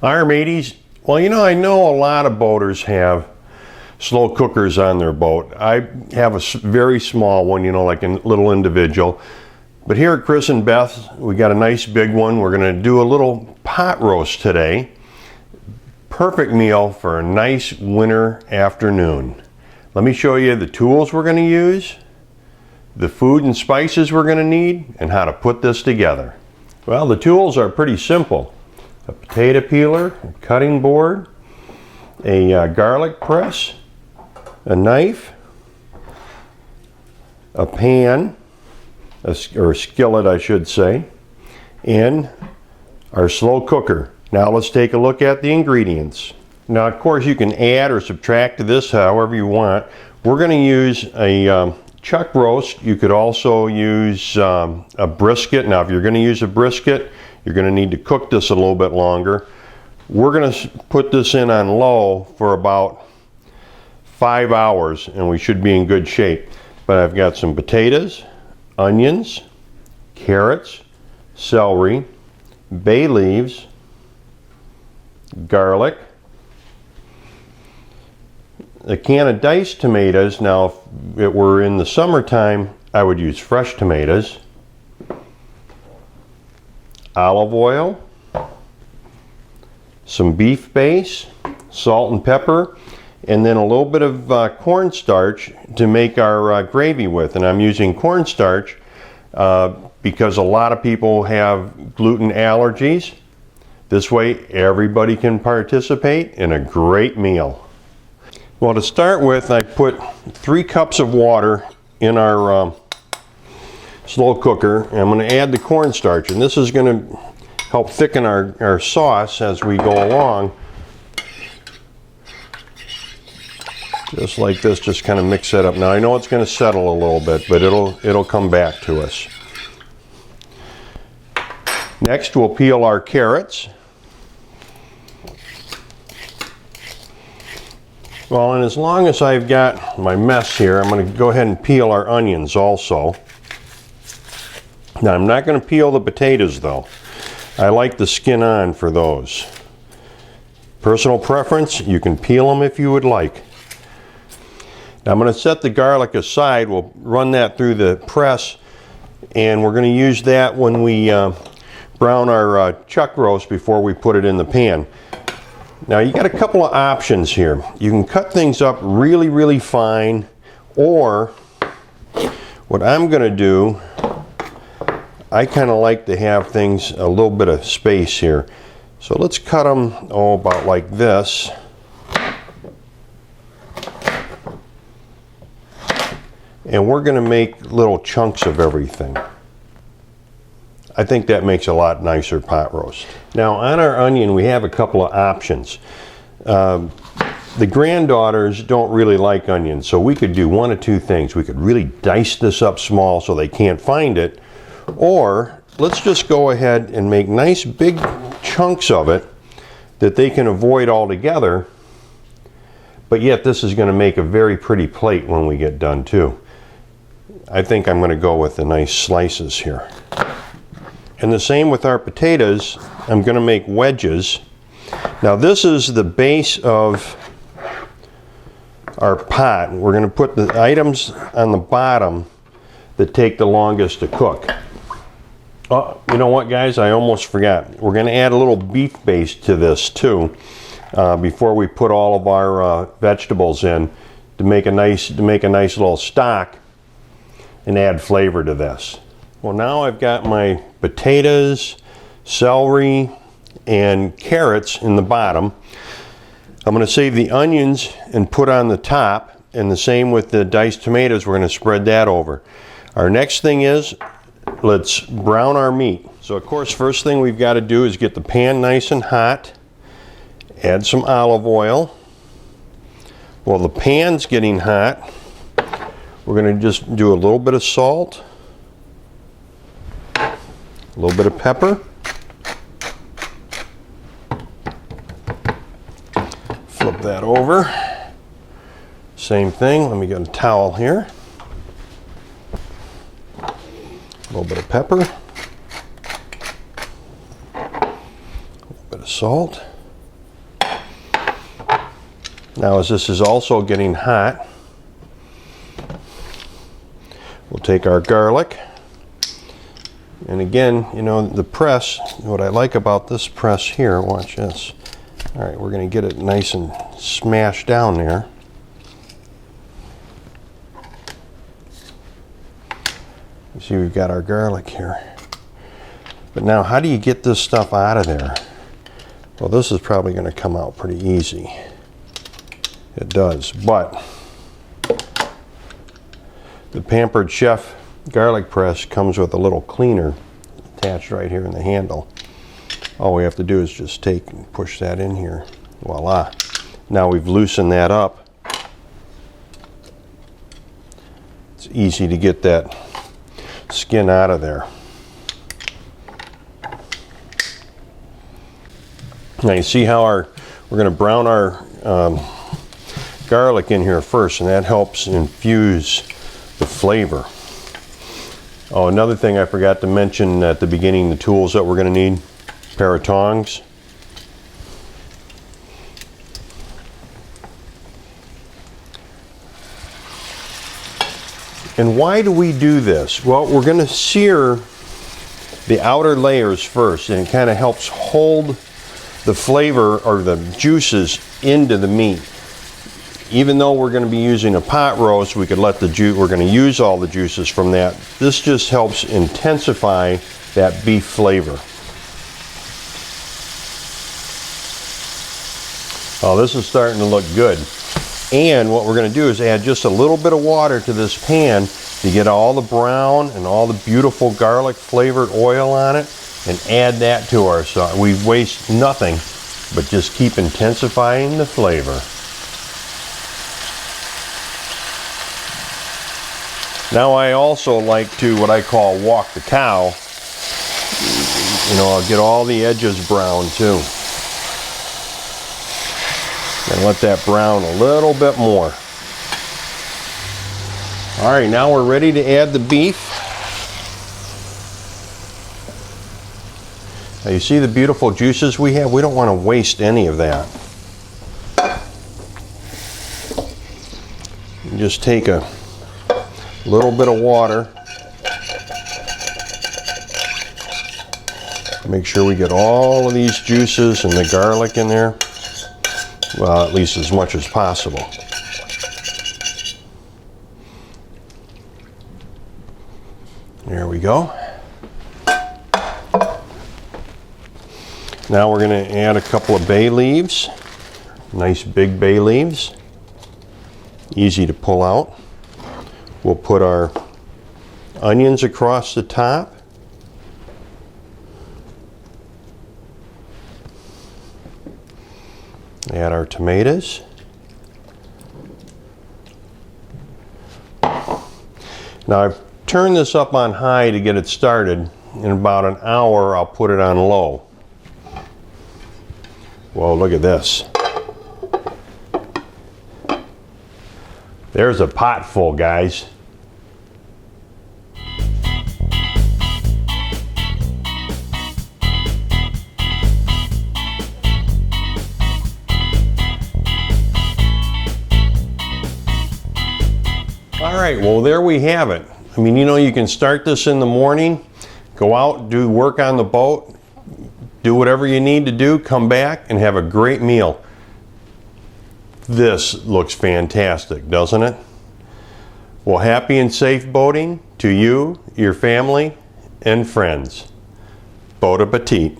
Hi, mateys. Well, you know, I know a lot of boaters have slow cookers on their boat. I have a very small one, you know, like a little individual. But here at Chris and Beth's, we got a nice big one. We're going to do a little pot roast today. Perfect meal for a nice winter afternoon. Let me show you the tools we're going to use, the food and spices we're going to need, and how to put this together. Well, the tools are pretty simple. A potato peeler, a cutting board, a garlic press, a knife, a pan, or a skillet I should say, and our slow cooker. Now let's take a look at the ingredients. Now of course you can add or subtract to this however you want. We're going to use a chuck roast. You could also use a brisket. Now if you're going to use a brisket, you're going to need to cook this a little bit longer. We're going to put this in on low for about 5 hours and we should be in good shape. But I've got some potatoes, onions, carrots, celery, bay leaves, garlic, a can of diced tomatoes. Now if it were in the summertime, I would use fresh tomatoes, olive oil, some beef base, salt and pepper, and then a little bit of cornstarch to make our gravy with. And I'm using cornstarch because a lot of people have gluten allergies. This way everybody can participate in a great meal. Well, to start with, I put 3 cups of water in our slow cooker, and I'm going to add the cornstarch, and this is going to help thicken our sauce as we go along. Just like this, just kind of mix that up. Now I know it's going to settle a little bit, but it'll come back to us. Next we'll peel our carrots. Well, and as long as I've got my mess here, I'm going to go ahead and peel our onions also. Now I'm not going to peel the potatoes though. I like the skin on for those. Personal preference, you can peel them if you would like. Now I'm going to set the garlic aside. We'll run that through the press, and we're going to use that when we brown our chuck roast before we put it in the pan. Now you got a couple of options here. You can cut things up really, really fine, or what I'm going to do, I kind of like to have things a little bit of space here. So let's cut them, about like this. And we're going to make little chunks of everything. I think that makes a lot nicer pot roast. Now on our onion we have a couple of options. The granddaughters don't really like onions, so we could do one of two things. We could really dice this up small so they can't find it, or let's just go ahead and make nice big chunks of it that they can avoid altogether, but yet this is going to make a very pretty plate when we get done too. I think I'm going to go with the nice slices here. And the same with our potatoes. I'm going to make wedges. Now this is the base of our pot. We're going to put the items on the bottom that take the longest to cook. Oh, you know what guys, I almost forgot. We're going to add a little beef base to this too before we put all of our vegetables in to make a nice little stock and add flavor to this. Well, now I've got my potatoes, celery, and carrots in the bottom. I'm going to save the onions and put on the top, and the same with the diced tomatoes. We're going to spread that over. Our next thing is, let's brown our meat. So of course, first thing we've got to do is get the pan nice and hot. Add some olive oil. While the pan's getting hot, we're going to just do a little bit of salt, a little bit of pepper, flip that over, same thing. Let me get a towel here, a little bit of pepper, a little bit of salt, Now, as this is also getting hot, we'll take our garlic. And again, you know, the press, what I like about this press here, watch this. All right, we're going to get it nice and smashed down there. You see, we've got our garlic here. But now, how do you get this stuff out of there? Well, this is probably going to come out pretty easy. It does, but the Pampered Chef garlic press comes with a little cleaner attached right here in the handle. All we have to do is just take and push that in here. Voila. Now we've loosened that up. It's easy to get that skin out of there. Now you see how we're going to brown our garlic in here first, and that helps infuse the flavor. Oh, another thing I forgot to mention at the beginning, the tools that we're going to need. Pair of tongs. And why do we do this? Well, we're going to sear the outer layers first, and it kind of helps hold the flavor or the juices into the meat. Even though we're going to be using a pot roast, we could let the juice, we're going to use all the juices from that. This just helps intensify that beef flavor. Oh, this is starting to look good. And what we're going to do is add just a little bit of water to this pan to get all the brown and all the beautiful garlic flavored oil on it, and add that to our sauce. We waste nothing, but just keep intensifying the flavor. Now I also like to, what I call, walk the cow. You know, I'll get all the edges brown too. And let that brown a little bit more. All right, now we're ready to add the beef. Now you see the beautiful juices we have? We don't want to waste any of that. You just take a little bit of water. Make sure we get all of these juices and the garlic in there. Well, at least as much as possible. There we go. Now we're going to add a couple of bay leaves. Nice big bay leaves. Easy to pull out. We'll put our onions across the top. Add our tomatoes. Now I've turned this up on high to get it started. In about an hour I'll put it on low. Whoa, look at this. There's a pot full, guys. All right, well, there we have it. I mean, you know, you can start this in the morning, go out, do work on the boat, do whatever you need to do, come back and have a great meal. This looks fantastic, doesn't it? Well, happy and safe boating to you, your family, and friends. Bon appetit.